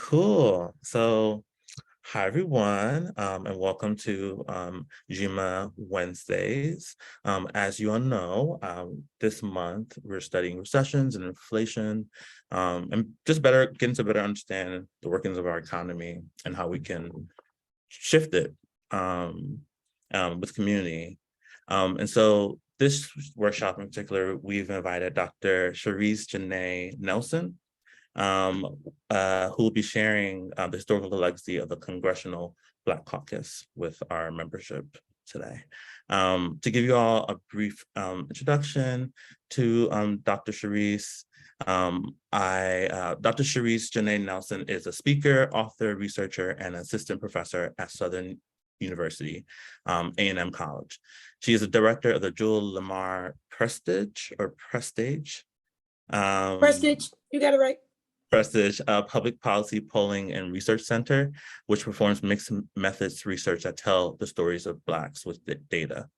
Cool. So, hi everyone, and welcome to Ujima Wednesdays. As you all know, this month we're studying recessions and inflation, and just getting to better understand the workings of our economy and how we can shift it with community. And so this workshop in particular, we've invited Dr. Sherice Janaye Nelson, who will be sharing the historical legacy of the Congressional Black Caucus with our membership today. To give you all a brief introduction to Dr. Sherice, Dr. Sherice Janaye Nelson is a speaker, author, researcher, and assistant professor at Southern University, A&M College. She is a director of the Jewel Lamar Prestige, Prestige, you got it right. Prestige Public Policy Polling and Research Center, which performs mixed methods research that tell the stories of Blacks with data.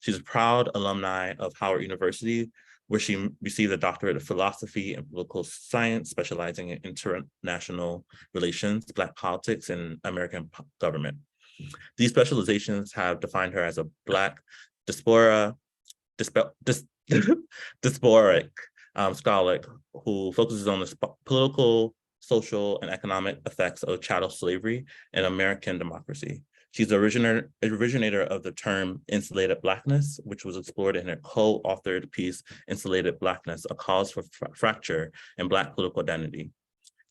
She's a proud alumni of Howard University, where she received a Doctorate of Philosophy and Political Science, specializing in international relations, Black politics, and American government. These specializations have defined her as a Black diasporic scholar who focuses on the political, social, and economic effects of chattel slavery and American democracy. She's the originator of the term insulated Blackness, which was explored in her co-authored piece, Insulated Blackness, A Cause for Fracture in Black Political Identity.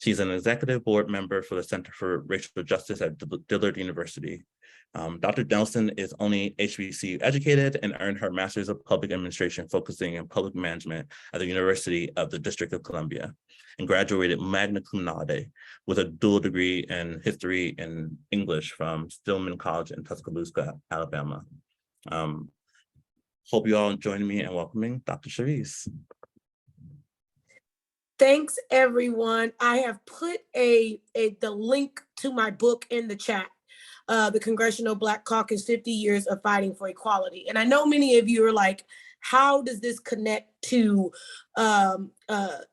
She's an executive board member for the Center for Racial Justice at Dillard University. Dr. Nelson is only HBCU educated and earned her Master's of Public Administration focusing in public management at the University of the District of Columbia, and graduated Magna Cum Laude with a dual degree in history and English from Stillman College in Tuscaloosa, Alabama. Hope you all join me in welcoming Dr. Sherice. Thanks, everyone. I have put the link to my book in the chat, the Congressional Black Caucus, 50 Years of Fighting for Equality. And I know many of you are like, how does this connect to, how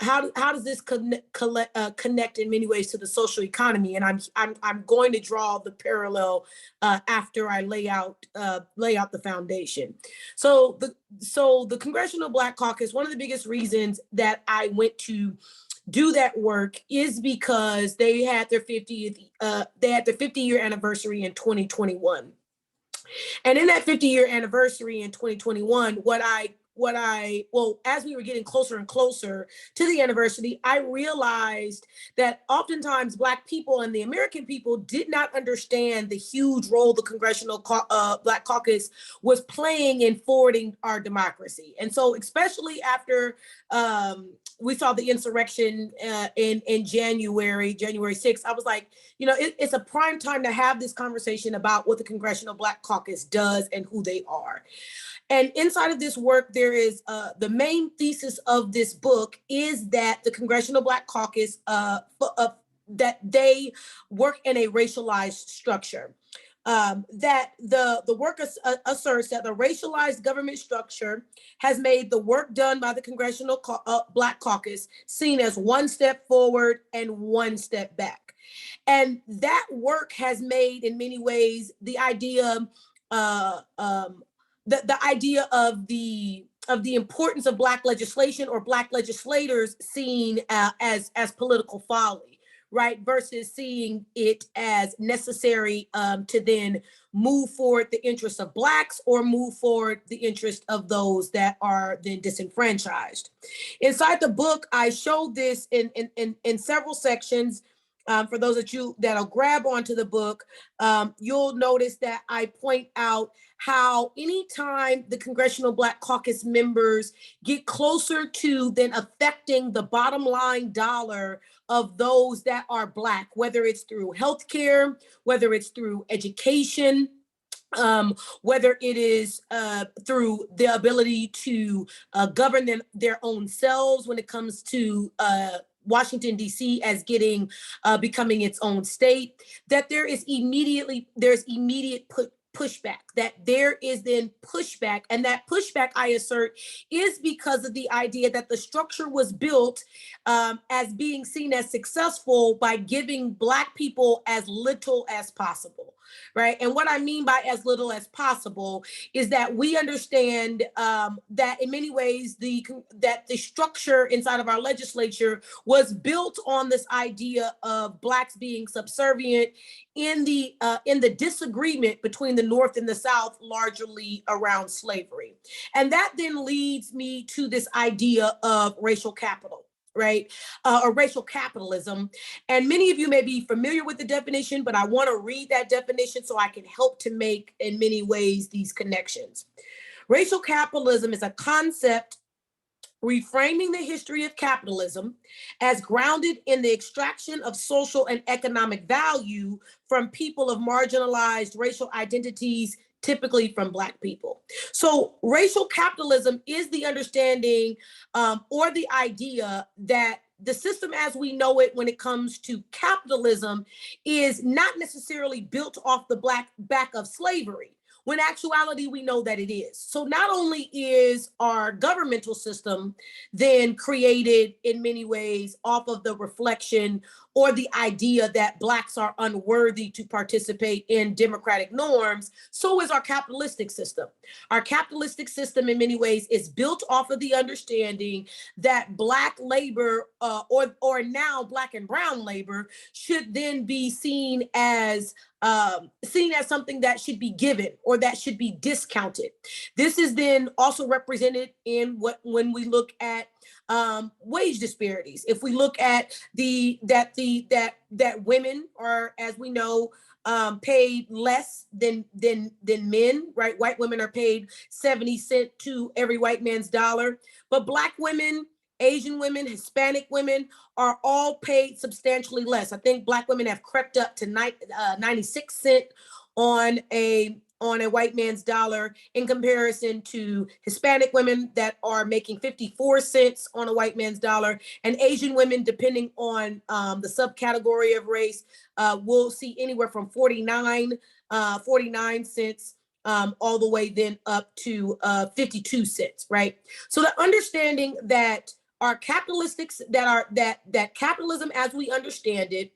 does this connect in many ways to the social economy? And I'm going to draw the parallel after I lay out the foundation. So the Congressional Black Caucus, one of the biggest reasons that I went to do that work is because they had their 50-year anniversary in 2021. And in that 50-year anniversary in 2021, as we were getting closer and closer to the anniversary, I realized that oftentimes Black people and the American people did not understand the huge role the Congressional Black Caucus was playing in forwarding our democracy. And so, especially after we saw the insurrection in January 6th, I was like, it's a prime time to have this conversation about what the Congressional Black Caucus does and who they are. And inside of this work, there is the main thesis of this book is that the Congressional Black Caucus, that they work in a racialized structure. That the work asserts that the racialized government structure has made the work done by the Congressional Black Caucus seen as one step forward and one step back. And that work has made, in many ways, the idea the idea of the importance of Black legislation or Black legislators seen as political folly, right? Versus seeing it as necessary to then move forward the interests of Blacks or move forward the interest of those that are then disenfranchised. Inside the book, I showed this in several sections. For those of you that'll grab onto the book, you'll notice that I point out how anytime the Congressional Black Caucus members get closer to then affecting the bottom line dollar of those that are Black, whether it's through healthcare, whether it's through education, whether it is through the ability to govern their own selves when it comes to Washington, D.C. as becoming its own state, that there's immediate pushback, that there is then pushback. And that pushback, I assert, is because of the idea that the structure was built as being seen as successful by giving Black people as little as possible, right? And what I mean by as little as possible is that we understand that in many ways, that the structure inside of our legislature was built on this idea of Blacks being subservient in the disagreement between the North and the South, largely around slavery. And that then leads me to this idea of racial capital, right? Or racial capitalism. And many of you may be familiar with the definition, but I want to read that definition so I can help to make, in many ways, these connections. Racial capitalism is a concept reframing the history of capitalism as grounded in the extraction of social and economic value from people of marginalized racial identities, typically from Black people. So racial capitalism is the understanding or the idea that the system as we know it when it comes to capitalism is not necessarily built off the back of slavery, when actuality we know that it is. So not only is our governmental system then created in many ways off of the reflection or the idea that Blacks are unworthy to participate in democratic norms, so is our capitalistic system. Our capitalistic system in many ways is built off of the understanding that Black labor or now Black and brown labor should then be seen as something that should be given or that should be discounted. This is then also represented in when we look at wage disparities. If we look at that women are, as we know, paid less than men, right? White women are paid 70 cents to every white man's dollar, but Black women, Asian women, Hispanic women are all paid substantially less. I think Black women have crept up to 96 cents on a white man's dollar in comparison to Hispanic women that are making 54 cents on a white man's dollar, and Asian women, depending on the subcategory of race, will see anywhere from 49 cents all the way then up to 52 cents, right? So the understanding that our capitalistics, that capitalism as we understand it,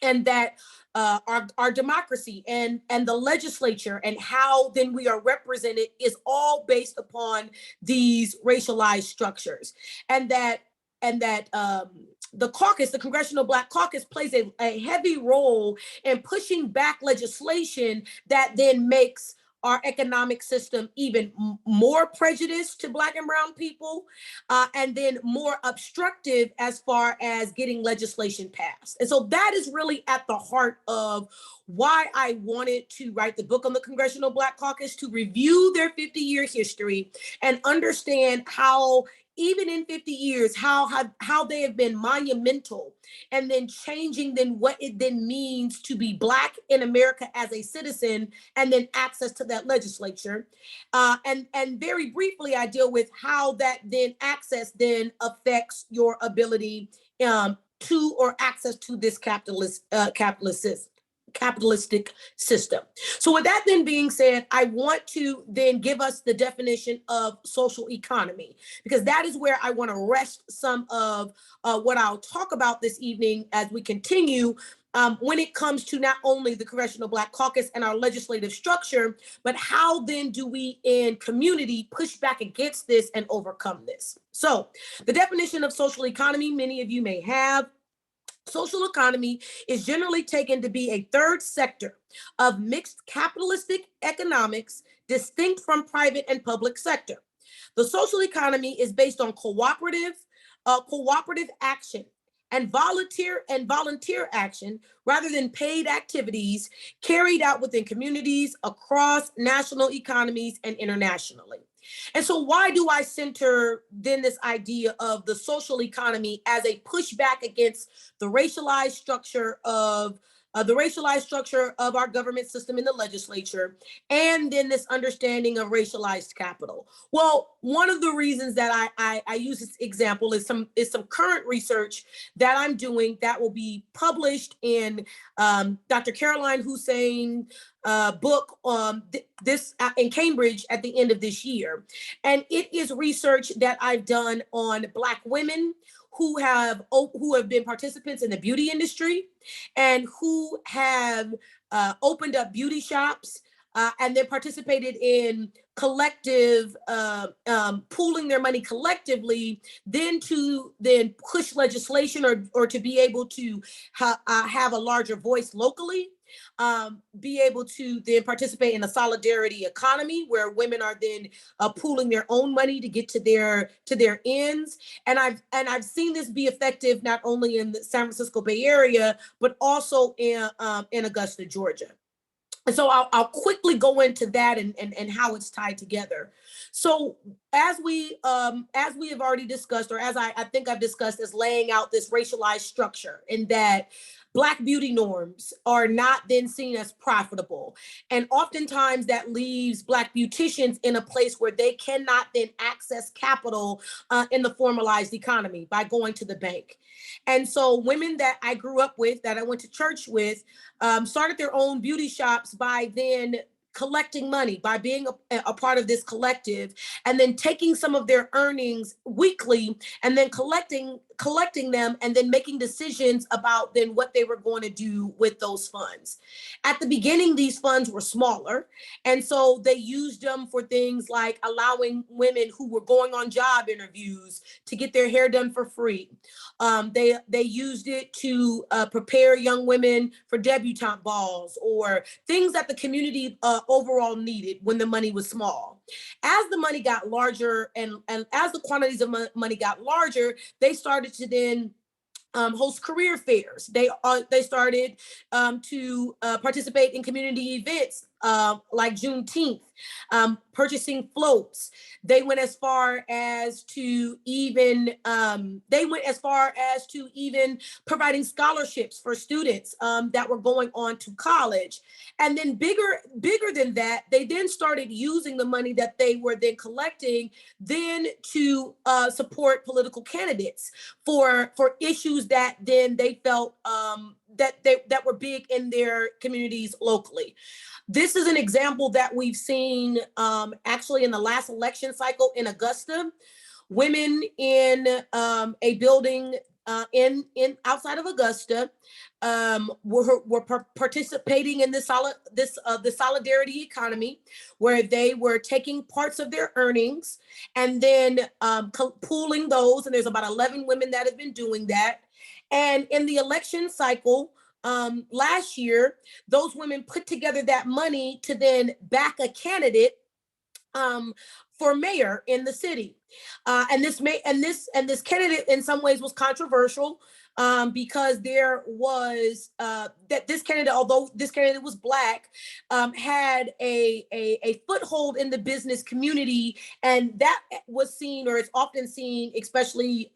and that our democracy and the legislature and how then we are represented is all based upon these racialized structures, and that the caucus, the Congressional Black Caucus, plays a heavy role in pushing back legislation that then makes our economic system even more prejudiced to Black and brown people, and then more obstructive as far as getting legislation passed. And so that is really at the heart of why I wanted to write the book on the Congressional Black Caucus, to review their 50-year history and understand how, even in 50 years, how they have been monumental, and then changing then what it then means to be Black in America as a citizen, and then access to that legislature. And very briefly, I deal with how that then access then affects your ability to or access to this capitalistic system. So with that then being said, I want to then give us the definition of social economy, because that is where I want to rest some of what I'll talk about this evening as we continue when it comes to not only the Congressional Black Caucus and our legislative structure, but how then do we in community push back against this and overcome this. So the definition of social economy, many of you may have. Social economy is generally taken to be a third sector of mixed capitalistic economics, distinct from private and public sector. The social economy is based on cooperative action and volunteer action rather than paid activities carried out within communities across national economies and internationally. And so why do I center then this idea of the social economy as a pushback against the racialized structure of the racialized structure of our government system in the legislature, and then this understanding of racialized capital. Well, one of the reasons that I use this example is some current research that I'm doing that will be published in Dr. Caroline Hussein book this in Cambridge at the end of this year. And it is research that I've done on Black women who have been participants in the beauty industry and who have opened up beauty shops and then participated in collective pooling their money collectively, then push legislation or to be able to have a larger voice locally. Be able to then participate in a solidarity economy where women are then pooling their own money to get to their ends. And I've seen this be effective not only in the San Francisco Bay Area, but also in Augusta, Georgia. And so I'll quickly go into that and how it's tied together. So as we have already discussed, or as I think I've discussed, is laying out this racialized structure in that Black beauty norms are not then seen as profitable. And oftentimes that leaves Black beauticians in a place where they cannot then access capital in the formalized economy by going to the bank. And so women that I grew up with, that I went to church with, started their own beauty shops by then collecting money, by being a part of this collective, and then taking some of their earnings weekly and then collecting them and then making decisions about then what they were going to do with those funds. At the beginning, these funds were smaller. And so they used them for things like allowing women who were going on job interviews to get their hair done for free. They used it to prepare young women for debutante balls or things that the community overall needed when the money was small. As the money got larger and as the quantities of money got larger, they started to then host career fairs. They started to participate in community events like Juneteenth, purchasing floats. They went as far as to even providing scholarships for students that were going on to college. And then bigger than that, they then started using the money that they were then collecting then to support political candidates for issues that then they felt that were big in their communities locally. This is an example that we've seen actually in the last election cycle in Augusta. Women in a building in outside of Augusta were participating in the solidarity economy, where they were taking parts of their earnings and then pooling those. And there's about 11 women that have been doing that. And in the election cycle, last year, those women put together that money to then back a candidate for mayor in the city. And this candidate in some ways was controversial because there was that this candidate, although this candidate was Black, had a foothold in the business community, and that was seen, or it's often seen, especially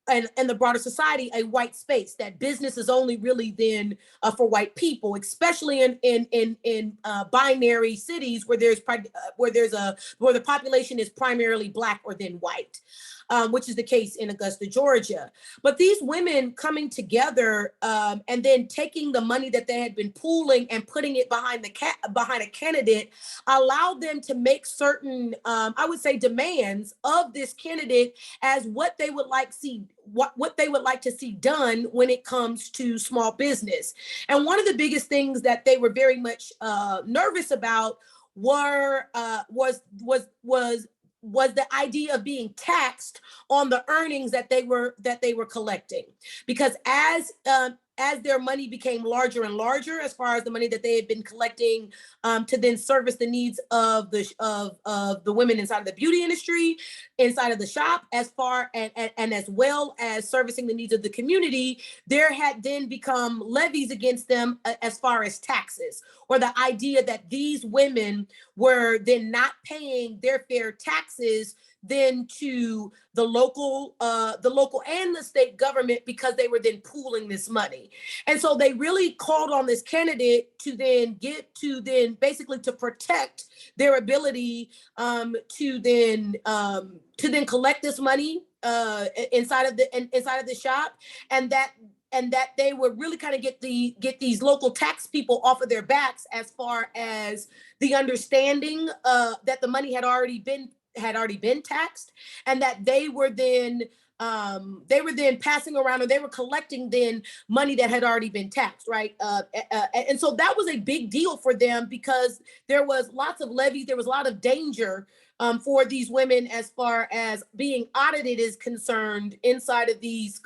and the broader society, a white space, that business is only really then for white people, especially in binary cities where the population is primarily Black or then white, which is the case in Augusta, Georgia. But these women coming together and then taking the money that they had been pooling and putting it behind a candidate allowed them to make certain, I would say, demands of this candidate as what they would like to see done when it comes to small business. And one of the biggest things that they were very much nervous about was the idea of being taxed on the earnings that they were collecting, because as their money became larger and larger, as far as the money that they had been collecting to then service the needs of the women inside of the beauty industry, inside of the shop, as far and as well as servicing the needs of the community, there had then become levies against them as far as taxes, or the idea that these women were then not paying their fair taxes then to the local and the state government, because they were then pooling this money. And so they really called on this candidate to then basically to protect their ability to then collect this money inside of the shop, and that they would really kind of get these local tax people off of their backs, as far as the understanding that the money had already been taxed, and that they were then passing around, or they were collecting then money that had already been taxed, right? And so that was a big deal for them, because there was lots of levies, there was a lot of danger for these women as far as being audited is concerned inside of this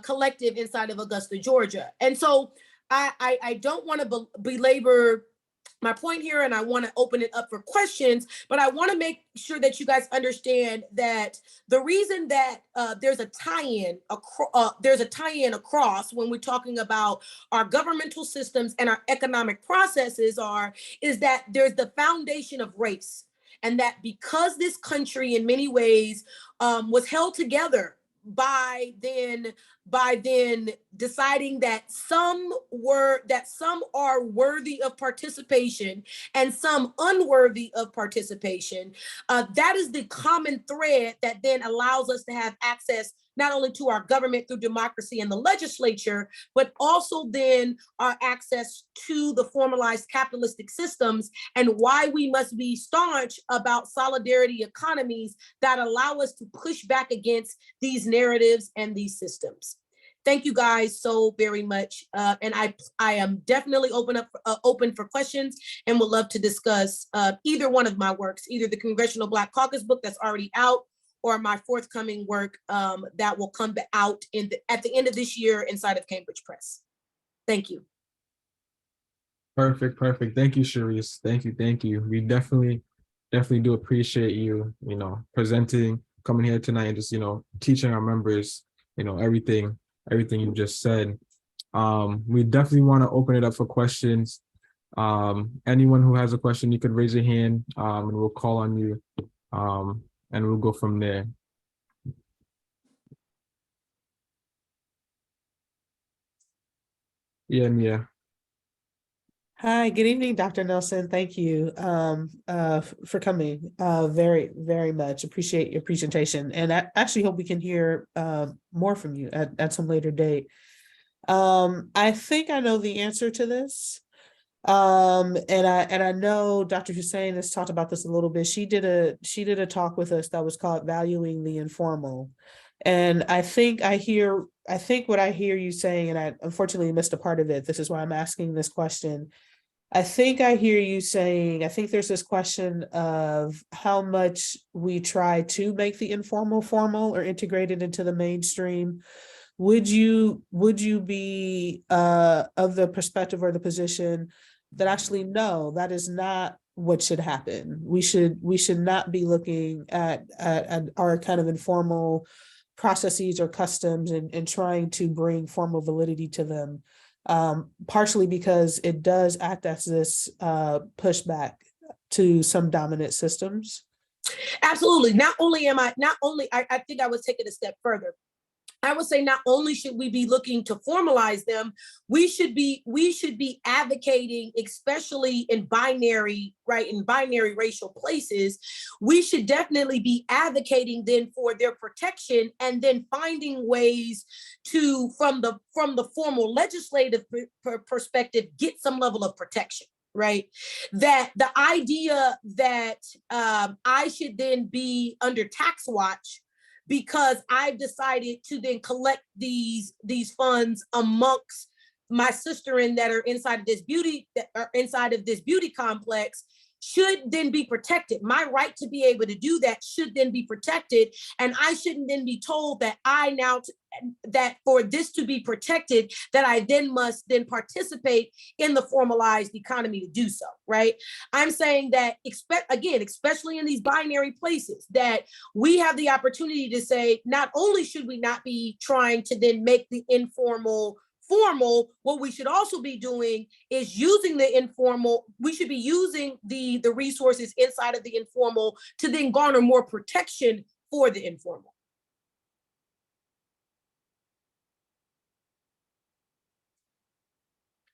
collective inside of Augusta, Georgia. And so I don't want to belabor my point here, and I want to open it up for questions, but I want to make sure that you guys understand that the reason that there's a tie-in across when we're talking about our governmental systems and our economic processes is that there's the foundation of race, and that because this country in many ways was held together by then deciding that some are worthy of participation and some unworthy of participation. That is the common thread that then allows us to have access not only to our government through democracy and the legislature, but also then our access to the formalized capitalistic systems, and why we must be staunch about solidarity economies that allow us to push back against these narratives and these systems. Thank you guys so very much. And I am definitely open for questions, and would love to discuss either one of my works, either the Congressional Black Caucus book that's already out, or my forthcoming work that will come out at the end of this year inside of Cambridge Press. Thank you. Perfect. Thank you, Sherice. Thank you. We definitely do appreciate you, presenting, coming here tonight, and just, teaching our members, everything you just said. We definitely want to open it up for questions. Anyone who has a question, you could raise your hand, and we'll call on you. And we'll go from there. Yeah. Hi, good evening, Dr. Nelson. Thank you for coming. Very, very much appreciate your presentation. And I actually hope we can hear more from you at some later date. I think I know the answer to this. And I know Dr. Hussein has talked about this a little bit. She did a talk with us that was called Valuing the Informal. And I think what I hear you saying, and I unfortunately missed a part of it, this is why I'm asking this question. I think I hear you saying, I think there's this question of how much we try to make the informal formal or integrate it into the mainstream. Would you be of the perspective or the position that actually, no, that is not what should happen? We should not be looking at our kind of informal processes or customs and trying to bring formal validity to them, partially because it does act as this pushback to some dominant systems. Absolutely. I think I would take it a step further. I would say not only should we be looking to formalize them, we should be advocating, especially in binary racial places. We should definitely be advocating then for their protection, and then finding ways to, from the formal legislative perspective, get some level of protection. Right? That the idea that I should then be under tax watch because I've decided to then collect these funds amongst my sisterin that are inside of this beauty complex should then be protected. My right to be able to do that should then be protected. And I shouldn't then be told that that for this to be protected, that I then must then participate in the formalized economy to do so, right? I'm saying that, especially in these binary places, that we have the opportunity to say, not only should we not be trying to then make the informal formal, what we should also be doing is using the informal. We should be using the resources inside of the informal to then garner more protection for the informal.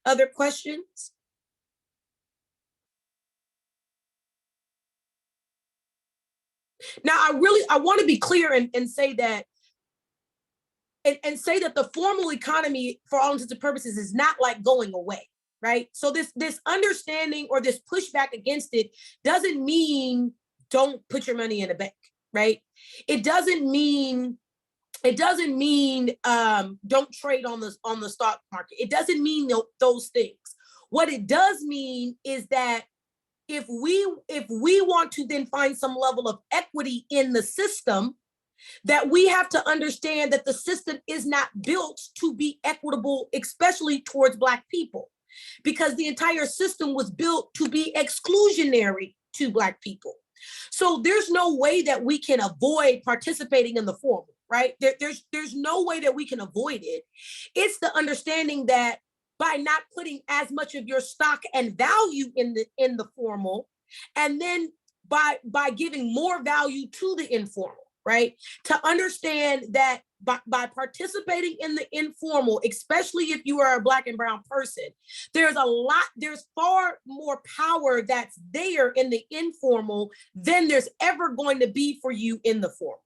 Other questions? Now, I want to be clear and say that the formal economy, for all intents and purposes, is not like going away, right? So this understanding or this pushback against it doesn't mean don't put your money in a bank, right? It doesn't mean don't trade on the stock market. It doesn't mean those things. What it does mean is that if we want to then find some level of equity in the system, that we have to understand that the system is not built to be equitable, especially towards Black people, because the entire system was built to be exclusionary to Black people. So there's no way that we can avoid participating in the formal, right? There's no way that we can avoid it. It's the understanding that by not putting as much of your stock and value in the formal, and then by giving more value to the informal, right? To understand that by participating in the informal, especially if you are a Black and brown person, there's far more power that's there in the informal than there's ever going to be for you in the formal.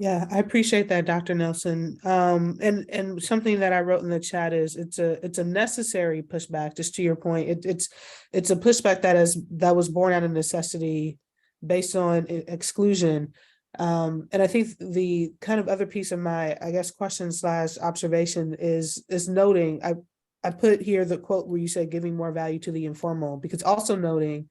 Yeah, I appreciate that, Dr. Nelson. And something that I wrote in the chat is it's a necessary pushback. Just to your point, it's a pushback that was born out of necessity, based on exclusion. And I think the kind of other piece of my, I guess, question / observation is noting. I put here the quote where you said giving more value to the informal, because also noting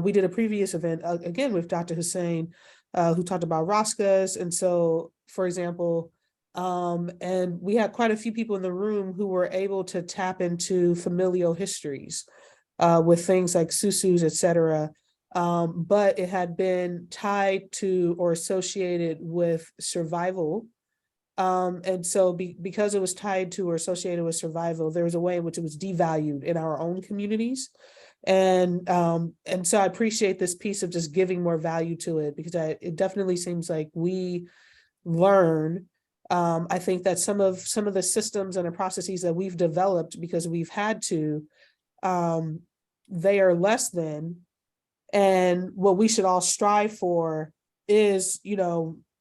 we did a previous event again with Dr. Hussein, who talked about Roscas. And so, for example, and we had quite a few people in the room who were able to tap into familial histories with things like susus, et cetera. But it had been tied to or associated with survival. And so because it was tied to or associated with survival, there was a way in which it was devalued in our own communities. And so I appreciate this piece of just giving more value to it, because it definitely seems like we learn. I think that some of the systems and the processes that we've developed because we've had to, they are less than. And what we should all strive for is,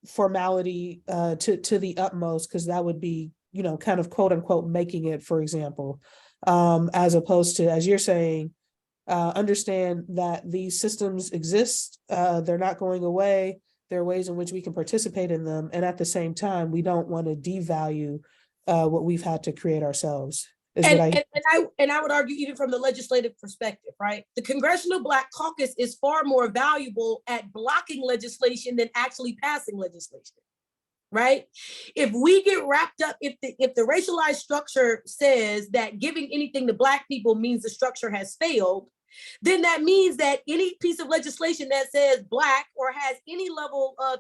formality to the utmost, because that would be, kind of quote unquote making it, for example, as opposed to, as you're saying, understand that these systems exist, they're not going away. There are ways in which we can participate in them. And at the same time, we don't want to devalue what we've had to create ourselves. And I would argue, even from the legislative perspective, right? The Congressional Black Caucus is far more valuable at blocking legislation than actually passing legislation, right? If we get wrapped up, if the racialized structure says that giving anything to Black people means the structure has failed, then that means that any piece of legislation that says Black or has any level of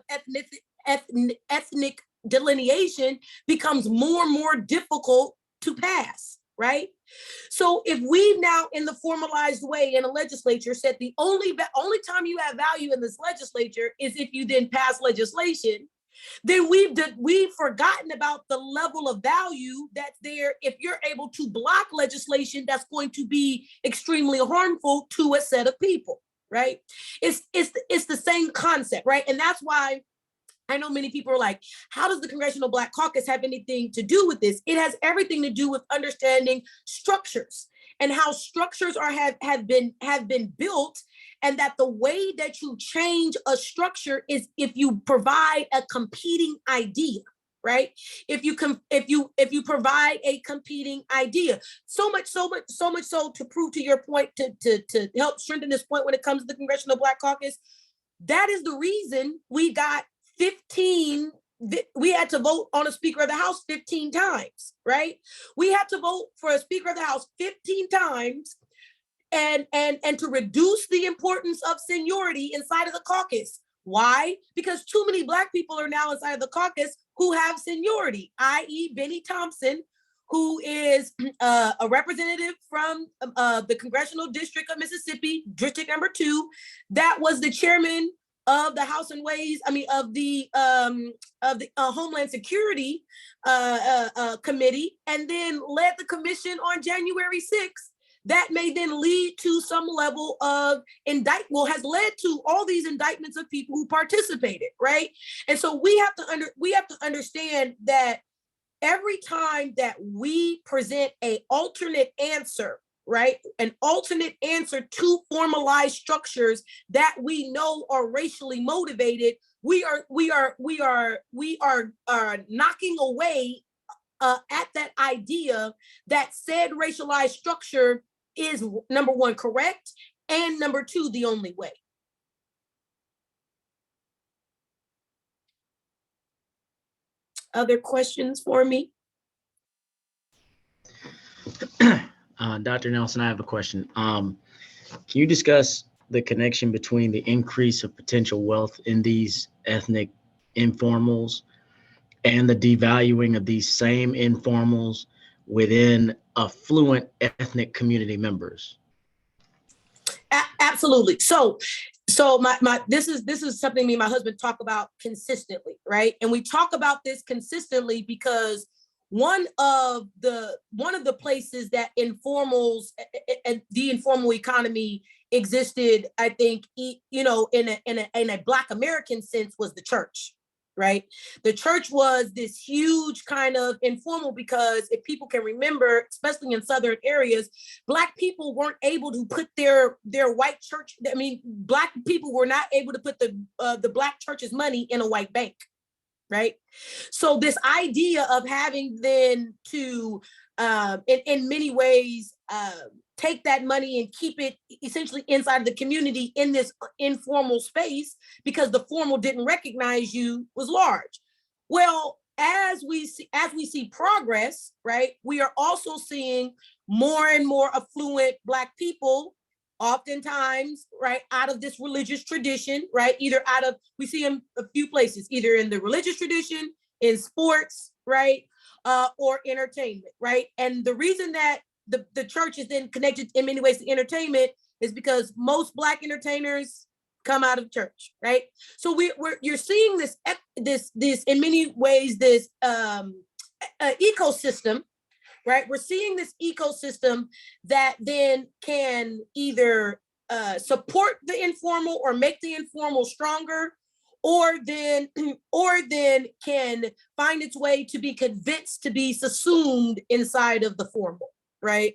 ethnic delineation becomes more and more difficult to pass, right? So if we now, in the formalized way in a legislature, said the only time you have value in this legislature is if you then pass legislation, then we've forgotten about the level of value that's there if you're able to block legislation that's going to be extremely harmful to a set of people, right? It's the same concept, right? And that's why I know many people are like, how does the Congressional Black Caucus have anything to do with this? It has everything to do with understanding structures and how structures have been built, and that the way that you change a structure is if you provide a competing idea, right? If you provide a competing idea, so much so to prove to your point, to help strengthen this point when it comes to the Congressional Black Caucus, that is the reason we got 15. We had to vote on a Speaker of the House 15 times, right? We had to vote for a Speaker of the House 15 times and to reduce the importance of seniority inside of the caucus. Why? Because too many Black people are now inside of the caucus who have seniority, i.e. Benny Thompson, who is a representative from the Congressional District of Mississippi, District number 2, that was the chairman of the House and Ways, of the Homeland Security Committee, and then led the commission on January 6th. That may then lead to some level of has led to all these indictments of people who participated, right? And so we have to understand that every time that we present an alternate answer, right, an alternate answer to formalized structures that we know are racially motivated, we are knocking away at that idea that said racialized structure is, number one, correct, and number two, the only way. Other questions for me? Dr. Nelson, I have a question. Can you discuss the connection between the increase of potential wealth in these ethnic informals and the devaluing of these same informals within affluent ethnic community members? Absolutely. So this is something me and my husband talk about consistently, right? And we talk about this consistently because one of the places that informals and the informal economy existed, I think, in a Black American sense, was the church, right? The church was this huge kind of informal, because if people can remember, especially in Southern areas, Black people weren't able to put their white church. Black people were not able to put the Black church's money in a white bank. Right. So this idea of having then to, in many ways, take that money and keep it essentially inside the community in this informal space, because the formal didn't recognize you, was large. Well, as we see progress, right, we are also seeing more and more affluent Black people, oftentimes, right, out of this religious tradition, right, we see them a few places, either in the religious tradition, in sports, right, or entertainment, right? And the reason that the church is then connected in many ways to entertainment is because most Black entertainers come out of church, right? So you're seeing this in many ways, this ecosystem. Right, we're seeing this ecosystem that then can either support the informal or make the informal stronger, or then can find its way to be convinced to be subsumed inside of the formal, right?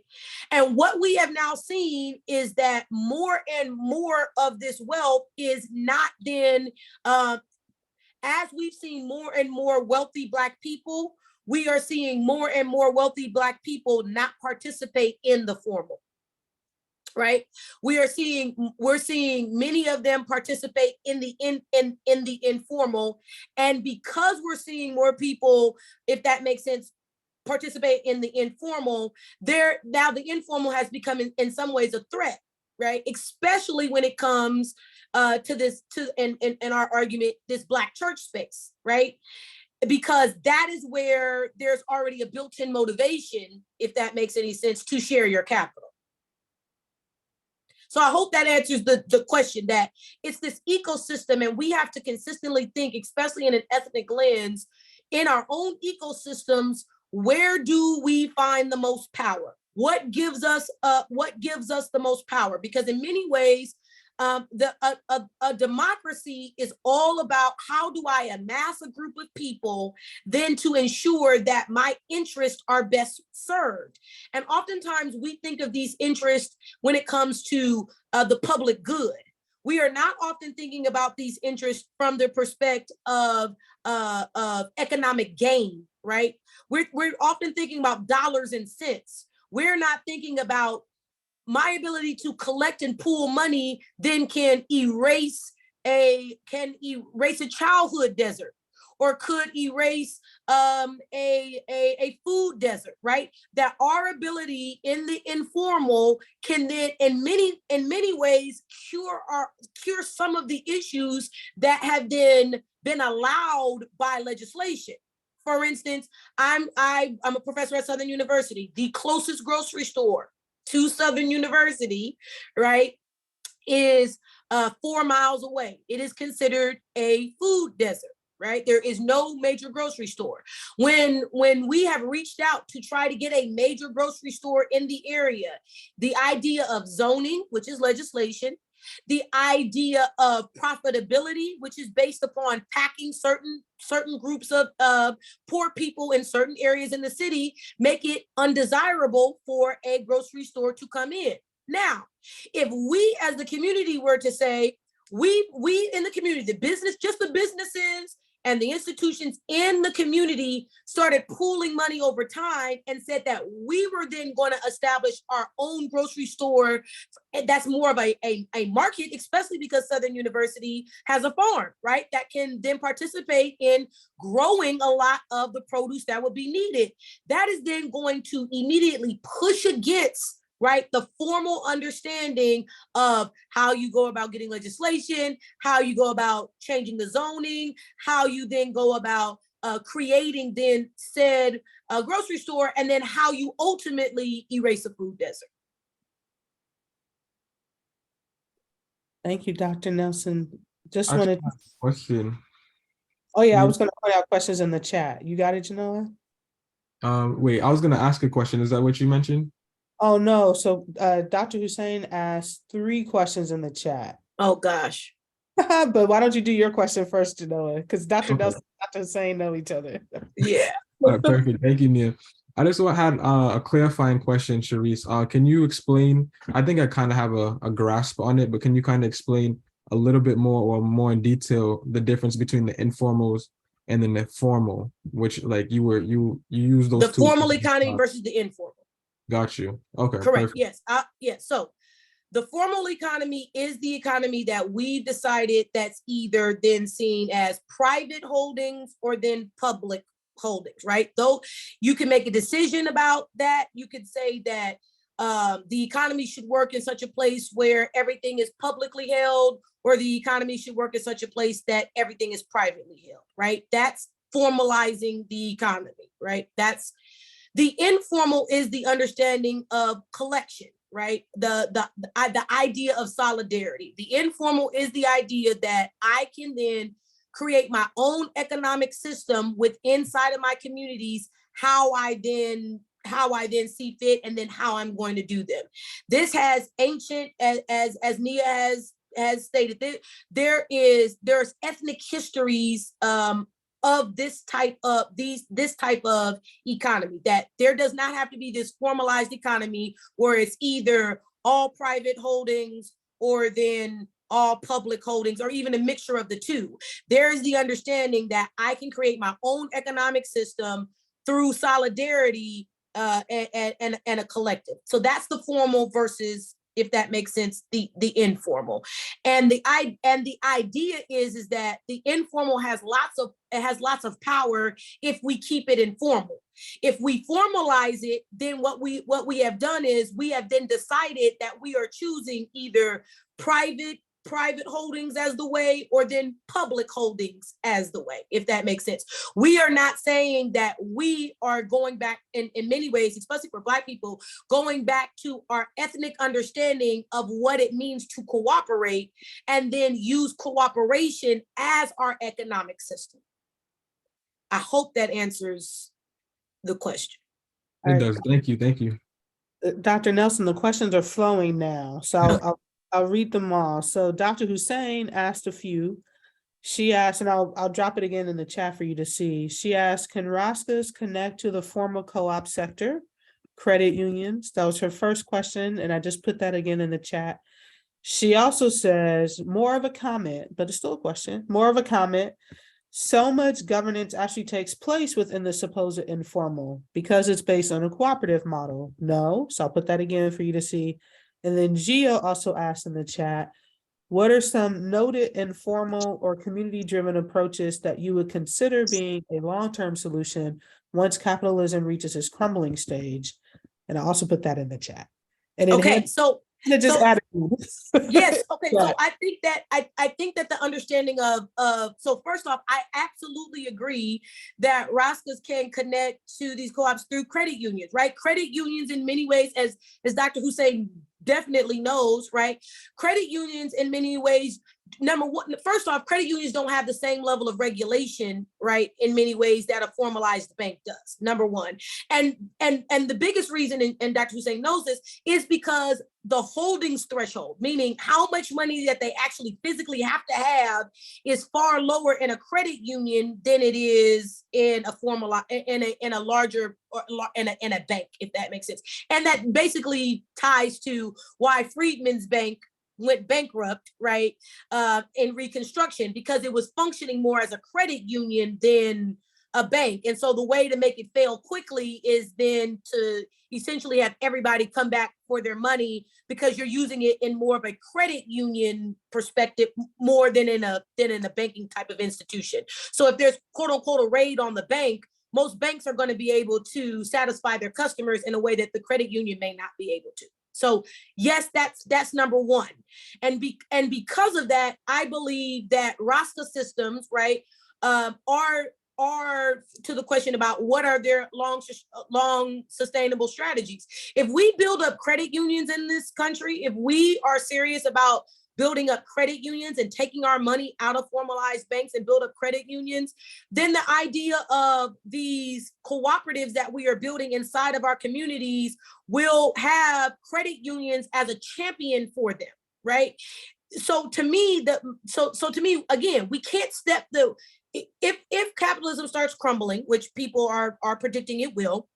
And what we have now seen is that more and more of this wealth is not then, as we've seen more and more wealthy Black people, we are seeing more and more wealthy Black people not participate in the formal, right? We're seeing many of them participate in the informal, and because we're seeing more people, if that makes sense, participate in the informal, now the informal has become in some ways a threat, right? Especially when it comes in our argument, this Black church space, right? Because that is where there's already a built-in motivation, if that makes any sense, to share your capital. So I hope that answers the question, that it's this ecosystem, and we have to consistently think, especially in an ethnic lens, in our own ecosystems, where do we find the most power? What gives us the most power? Because in many ways, a democracy is all about, how do I amass a group of people then to ensure that my interests are best served? And oftentimes we think of these interests when it comes to the public good. We are not often thinking about these interests from the perspective of economic gain, right? We're often thinking about dollars and cents. We're not thinking about my ability to collect and pool money then can erase a childhood desert, or could erase a food desert, right? That our ability in the informal can then in many ways cure some of the issues that have been allowed by legislation, for instance, I'm a professor at Southern University. The closest grocery store to Southern University, right, is 4 miles away. It is considered a food desert, right? There is no major grocery store. When we have reached out to try to get a major grocery store in the area, the idea of zoning, which is legislation, the idea of profitability, which is based upon packing certain groups of poor people in certain areas in the city, make it undesirable for a grocery store to come in. Now, if we as the community were to say, we in the community, the businesses and the institutions in the community started pooling money over time and said that we were then going to establish our own grocery store. That's more of a market, especially because Southern University has a farm, right? That can then participate in growing a lot of the produce that would be needed. That is then going to immediately push against, right, the formal understanding of how you go about getting legislation, how you go about changing the zoning, how you then go about creating then said grocery store, and then how you ultimately erase a food desert. Thank you, Dr. Nelson. Just I wanted, have a question. oh yeah, I was gonna point out questions in the chat. You got it, Janoa? Wait, I was gonna ask a question. Is that what you mentioned? Oh, no. So Dr. Hussein asked 3 questions in the chat. Oh, gosh. But why don't you do your question first, Janoa? Because Dr. Okay. Nelson and Dr. Hussein know each other. Yeah. All right, perfect. Thank you, Nia. I just had a clarifying question, Sharice. Can you explain? I think I kind of have a grasp on it, but can you kind of explain a little bit more or more in detail the difference between the informals and then the formal, which like you use those The two. formal economy versus the informal. Got you. Okay. Correct. Perfect. Yes. Yes. So the formal economy is the economy that we've decided that's either then seen as private holdings or then public holdings, right? Though you can make a decision about that. You could say that the economy should work in such a place where everything is publicly held, or the economy should work in such a place that everything is privately held, right? That's formalizing the economy, right? That's the informal is the understanding of collection, right? The idea of solidarity. The informal is the idea that I can then create my own economic system with inside of my communities, how I then see fit, and then how I'm going to do them. This has ancient, as Nia has stated, there's ethnic histories of this type of economy, that there does not have to be this formalized economy where it's either all private holdings or then all public holdings, or even a mixture of the two. There is the understanding that I can create my own economic system through solidarity and a collective. So that's the formal versus, if that makes sense, the informal. And the idea is that the informal has lots of power if we keep it informal. If we formalize it, then what we have done is we have then decided that we are choosing either private holdings as the way, or then public holdings as the way, if that makes sense. We are not saying that we are going back in many ways, especially for Black people, going back to our ethnic understanding of what it means to cooperate, and then use cooperation as our economic system. I hope that answers the question. It does. Thank you. Thank you. Dr. Nelson, the questions are flowing now, so I'll read them all. So Dr. Hussein asked a few. She asked, and I'll drop it again in the chat for you to see. She asked, can Roscas connect to the formal co-op sector, credit unions? That was her first question, and I just put that again in the chat. She also says, more of a comment, but it's still a question, more of a comment. So much governance actually takes place within the supposed informal because it's based on a cooperative model. No, so I'll put that again for you to see. And then Gio also asked in the chat, what are some noted informal or community-driven approaches that you would consider being a long-term solution once capitalism reaches its crumbling stage? And I also put that in the chat. And okay, so Just So- added. Yes. Okay. Yeah. So I think that the understanding of so first off, I absolutely agree that Rostas can connect to these co-ops through credit unions, right? Credit unions in many ways, as Dr. Hussein definitely knows, right? Credit unions in many ways, number one, first off, credit unions don't have the same level of regulation, right? In many ways that a formalized bank does, number one. And the biggest reason, and Dr. Hussein knows this, is because the holdings threshold, meaning how much money that they actually physically have to have, is far lower in a credit union than it is in a formal, in a larger, or in a bank, if that makes sense. And that basically ties to why Freedman's Bank went bankrupt, right, in Reconstruction, because it was functioning more as a credit union than a bank. And so the way to make it fail quickly is then to essentially have everybody come back for their money, because you're using it in more of a credit union perspective more than in a banking type of institution. So if there's quote unquote a raid on the bank, most banks are going to be able to satisfy their customers in a way that the credit union may not be able to. So yes, that's number one. And because of that, I believe that Rasta systems, right, are to the question about what are their long sustainable strategies. If we build up credit unions in this country, if we are serious about building up credit unions and taking our money out of formalized banks and build up credit unions, then the idea of these cooperatives that we are building inside of our communities will have credit unions as a champion for them, right? So to me, again, we can't step if capitalism starts crumbling, which people are predicting it will,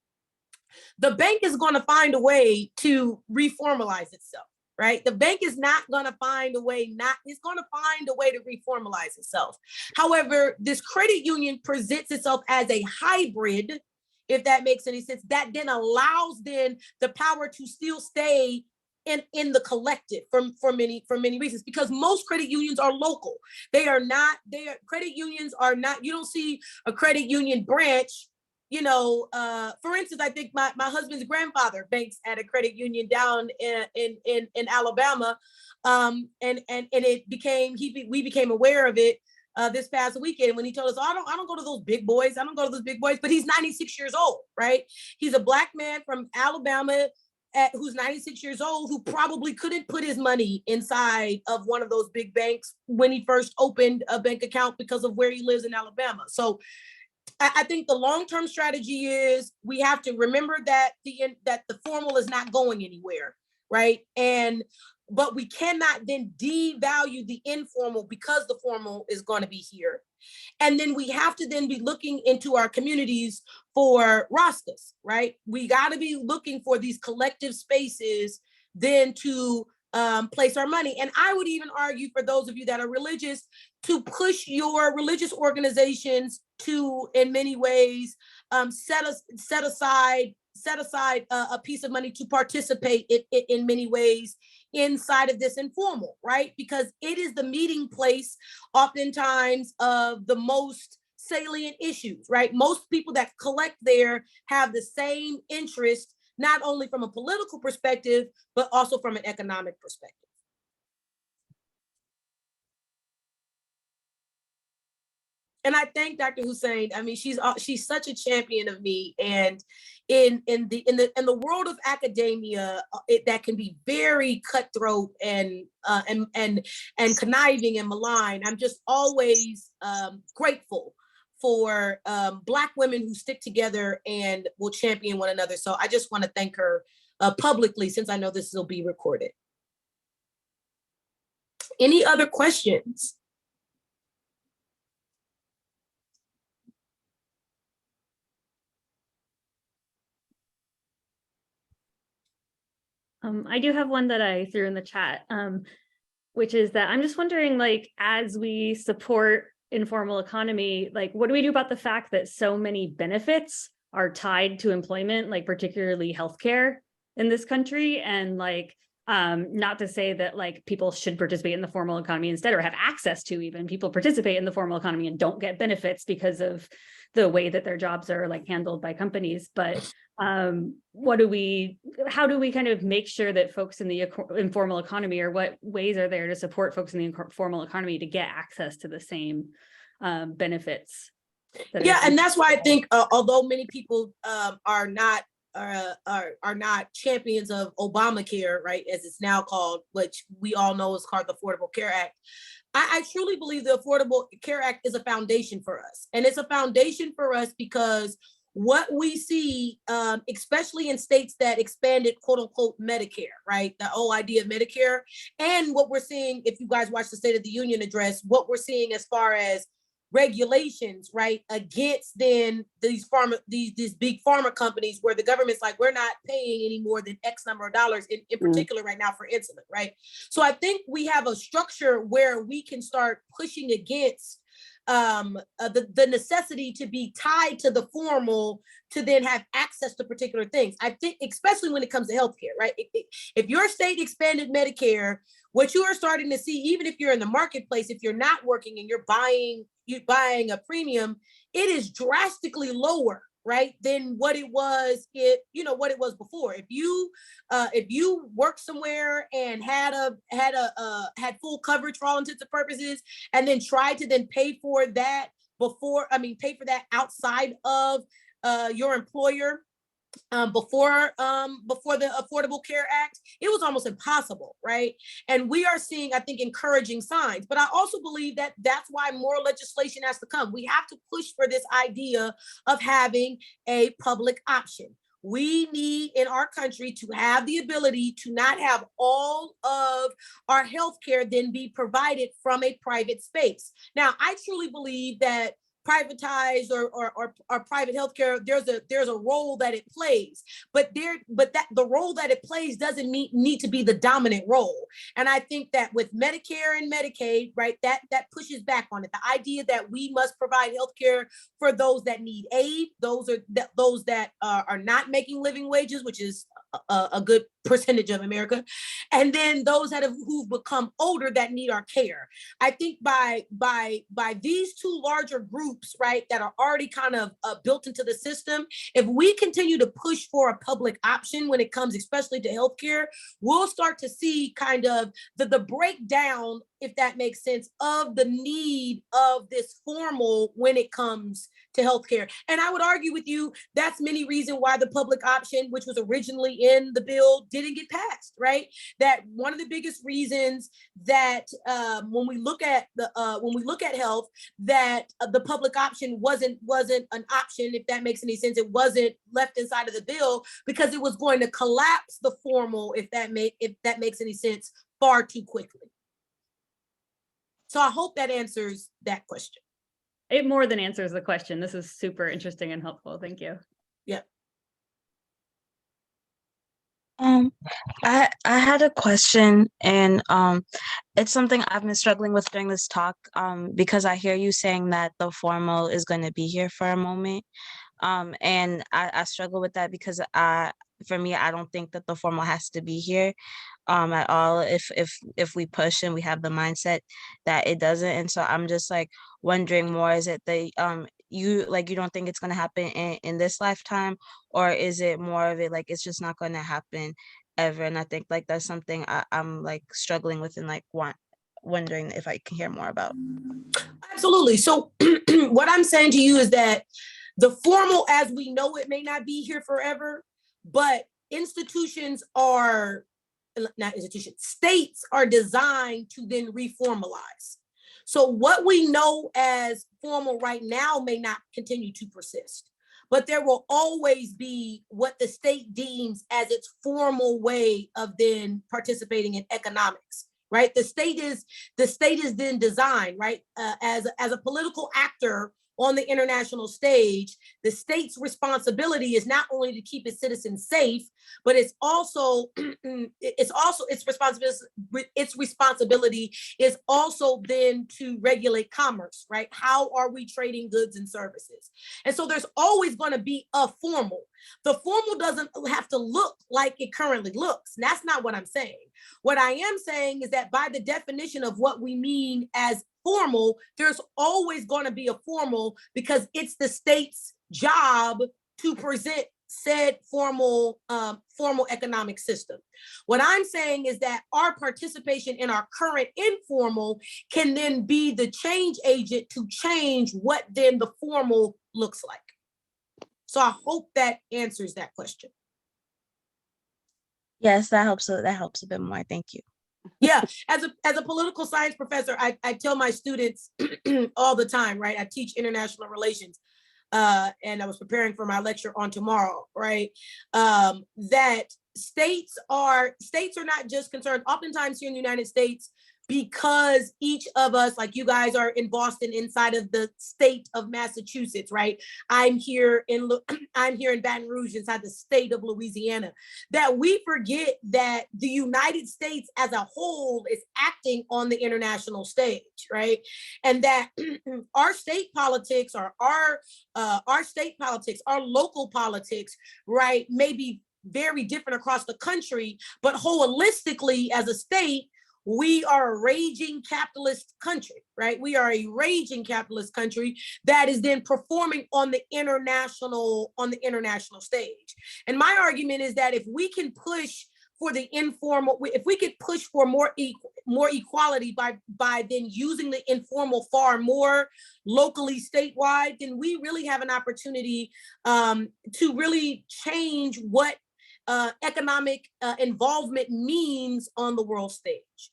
the bank is going to find a way to reformalize itself, right? The bank is not going to find a way, it's going to find a way to reformalize itself. However, this credit union presents itself as a hybrid, if that makes any sense, that then allows then the power to still stay in the collective for many reasons, because most credit unions are local. Credit unions are not, you don't see a credit union branch, for instance, I think my husband's grandfather banks at a credit union down in Alabama. And we became aware of it this past weekend when he told us, I don't go to those big boys. But he's 96 years old, right? He's a Black man from Alabama who's 96 years old, who probably couldn't put his money inside of one of those big banks when he first opened a bank account because of where he lives in Alabama. So I think the long-term strategy is we have to remember that the formal is not going anywhere, right? But we cannot then devalue the informal because the formal is going to be here. And then we have to then be looking into our communities for Rastas, right? We got to be looking for these collective spaces then to place our money. And I would even argue for those of you that are religious to push your religious organizations to, in many ways, set aside a piece of money to participate in many ways inside of this informal, right? Because it is the meeting place oftentimes of the most salient issues, right? Most people that collect there have the same interest, not only from a political perspective, but also from an economic perspective. And I thank Dr. Hussein. I mean, she's such a champion of me. And in the world of academia, that can be very cutthroat and conniving and malign. I'm just always grateful for Black women who stick together and will champion one another. So I just want to thank her publicly, since I know this will be recorded. Any other questions? I do have one that I threw in the chat, which is that I'm just wondering, like, as we support informal economy, like, what do we do about the fact that so many benefits are tied to employment, like particularly healthcare in this country? And like, Not to say that like people should participate in the formal economy instead, or have access to, even people participate in the formal economy and don't get benefits because of the way that their jobs are like handled by companies. But how do we kind of make sure that folks in the informal economy, or what ways are there to support folks in the informal economy to get access to the same benefits? Yeah, and that's why I think although many people are not champions of Obamacare, right, as it's now called, which we all know is called the Affordable Care Act, I truly believe the Affordable Care Act is a foundation for us. And it's a foundation for us because what we see, especially in states that expanded, quote unquote, Medicare, right? The whole idea of Medicare, and what we're seeing, if you guys watch the State of the Union address, what we're seeing as far as regulations, right, against then these big pharma companies, where the government's like, we're not paying any more than X number of dollars in particular right now for insulin, right? So I think we have a structure where we can start pushing against the necessity to be tied to the formal to then have access to particular things. I think, especially when it comes to healthcare, right? If your state expanded Medicare, what you are starting to see, even if you're in the marketplace, if you're not working and you're buying a premium, it is drastically lower, right, than what it was before. If you worked somewhere and had full coverage for all intents and purposes, and then tried to then pay for that outside of your employer, before the Affordable Care Act, it was almost impossible, right? And we are seeing, I think, encouraging signs. But I also believe that that's why more legislation has to come. We have to push for this idea of having a public option. We need in our country to have the ability to not have all of our healthcare then be provided from a private space. Now, I truly believe that privatized or private healthcare, there's a role that it plays, but the role that it plays doesn't need to be the dominant role. And I think that with Medicare and Medicaid, right, that pushes back on it. The idea that we must provide healthcare for those that need aid, those that are not making living wages, which is a good percentage of America, and then those who've become older that need our care. I think by these two larger groups, right, that are already kind of built into the system, if we continue to push for a public option when it comes especially to healthcare, we'll start to see kind of the breakdown, if that makes sense, of the need of this formal when it comes to healthcare. And I would argue with you, that's many reasons why the public option, which was originally in the bill, didn't get passed, right? That one of the biggest reasons that when we look at health, that the public option wasn't an option, if that makes any sense. It wasn't left inside of the bill because it was going to collapse the formal, if that makes any sense, far too quickly. So I hope that answers that question. It more than answers the question. This is super interesting and helpful. Thank you. Yeah. I had a question, and it's something I've been struggling with during this talk, because I hear you saying that the formal is going to be here for a moment, and I struggle with that because for me, I don't think that the formal has to be here at all if we push and we have the mindset that it doesn't. And so I'm just like wondering more, is it you don't think it's going to happen in this lifetime, or is it more of it like it's just not going to happen ever? And I think like that's something I'm like struggling with and like wondering if I can hear more about. Absolutely. So what I'm saying to you is that the formal as we know it may not be here forever, but states are designed to then reformalize. So what we know as formal right now may not continue to persist, but there will always be what the state deems as its formal way of then participating in economics, right? The state is then designed, right, as a political actor on the international stage, the state's responsibility is not only to keep its citizens safe, but it's also its responsibility is also then to regulate commerce, right? How are we trading goods and services? And so there's always going to be a formal. The formal doesn't have to look like it currently looks. And that's not what I'm saying. What I am saying is that by the definition of what we mean as formal, there's always going to be a formal, because it's the state's job to present said formal economic system. What I'm saying is that our participation in our current informal can then be the change agent to change what then the formal looks like. So I hope that answers that question. Yes, that helps a bit more. Thank you. Yeah, as a political science professor, I tell my students all the time, right? I teach international relations, and I was preparing for my lecture on tomorrow, right? That states are not just concerned, oftentimes here in the United States, because each of us, like you guys are in Boston, inside of the state of Massachusetts, right? I'm here in Baton Rouge, inside the state of Louisiana, that we forget that the United States as a whole is acting on the international stage, right? And that our state politics, or our local politics, right, may be very different across the country, but holistically as a state, we are a raging capitalist country, right? We are a raging capitalist country that is then performing on the international stage. And my argument is that if we can push for the informal, if we could push for more equality by then using the informal far more locally statewide, then we really have an opportunity to really change what economic involvement means on the world stage.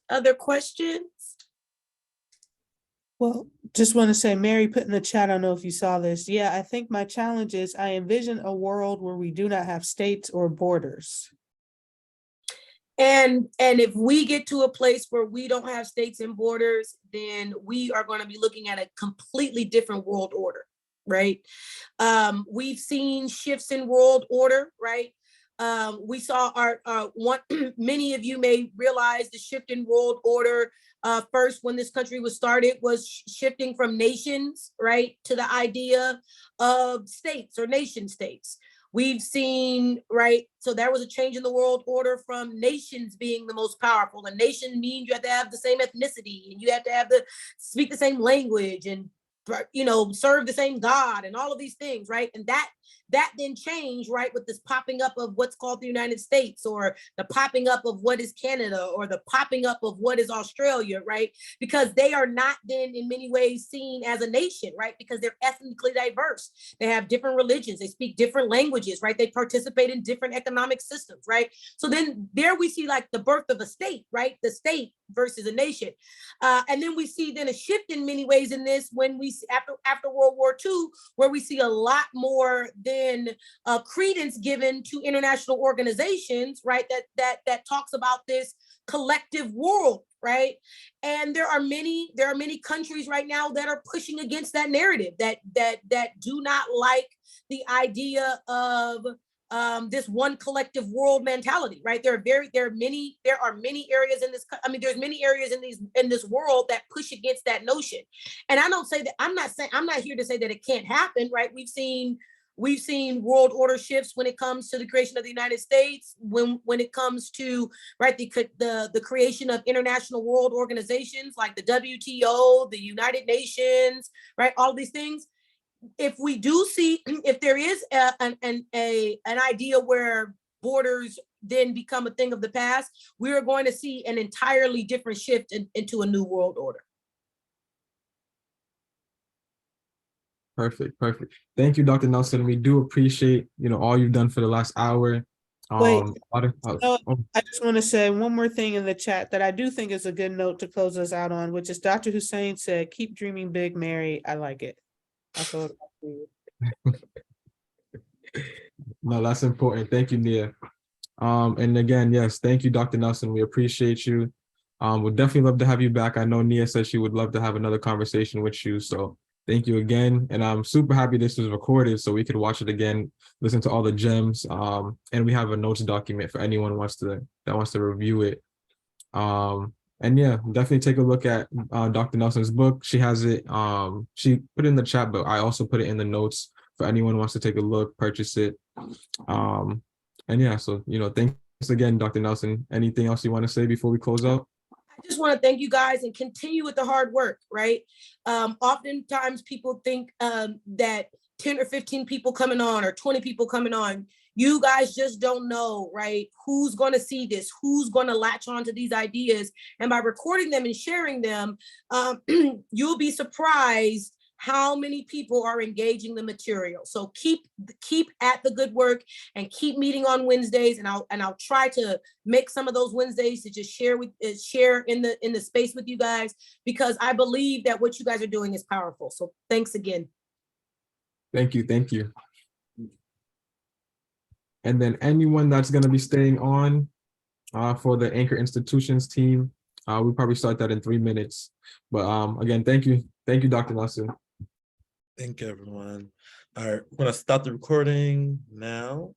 Other questions? Well, just want to say, Mary put in the chat, I don't know if you saw this. Yeah, I think my challenge is I envision a world where we do not have states or borders. And if we get to a place where we don't have states and borders, then we are going to be looking at a completely different world order, right? We've seen shifts in world order, right? We saw many of you may realize the shift in world order first when this country was started was shifting from nations, right, to the idea of states or nation states. We've seen, right, so there was a change in the world order from nations being the most powerful. A nation means you have to have the same ethnicity, and you have to speak the same language, and serve the same God, and all of these things, right? And that then changed, right, with this popping up of what's called the United States, or the popping up of what is Canada, or the popping up of what is Australia, right? Because they are not then in many ways seen as a nation, right? Because they're ethnically diverse. They have different religions. They speak different languages, right? They participate in different economic systems, right? So then there we see like the birth of a state, right? The state versus a nation. And then we see then a shift in many ways in this when we after World War II, where we see a lot more than credence given to international organizations, right? That talks about this collective world, right? And there are many countries right now that are pushing against that narrative, that do not like the idea of this one collective world mentality, right? There are many areas in this. I mean, there's many areas in this world that push against that notion. And I don't say that. I'm not here to say that it can't happen, right? We've seen world order shifts when it comes to the creation of the United States, when it comes to, right, the creation of international world organizations like the WTO, the United Nations, right? All these things. If we do see, if there is an idea where borders then become a thing of the past, we are going to see an entirely different shift into a new world order. Perfect. Thank you, Dr. Nelson. We do appreciate, all you've done for the last hour. Wait, I just want to say one more thing in the chat that I do think is a good note to close us out on, which is Dr. Hussein said, "Keep dreaming big, Mary." I like it. I thought. No, that's important. Thank you, Nia. And again, yes, thank you, Dr. Nelson. We appreciate you. We'd definitely love to have you back. I know Nia said she would love to have another conversation with you. So thank you again. And I'm super happy this was recorded so we could watch it again, listen to all the gems. And we have a notes document for anyone who wants to review it. And yeah, definitely take a look at Dr. Nelson's book. She has it, she put it in the chat, but I also put it in the notes for anyone who wants to take a look, purchase it. And yeah, so, thanks again, Dr. Nelson. Anything else you want to say before we close out? I just want to thank you guys and continue with the hard work, right? Oftentimes people think that 10 or 15 people coming on or 20 people coming on, you guys just don't know, right? Who's going to see this? Who's going to latch on to these ideas? And by recording them and sharing them, you'll be surprised how many people are engaging the material. So keep at the good work and keep meeting on Wednesdays. And I'll try to make some of those Wednesdays to just share in the space with you guys, because I believe that what you guys are doing is powerful. So thanks again. Thank you. Thank you. And then anyone that's going to be staying on for the Anchor Institutions team, we'll probably start that in 3 minutes. But again, thank you. Thank you, Dr. Nelson. Thank you, everyone. All right, we're going to stop the recording now.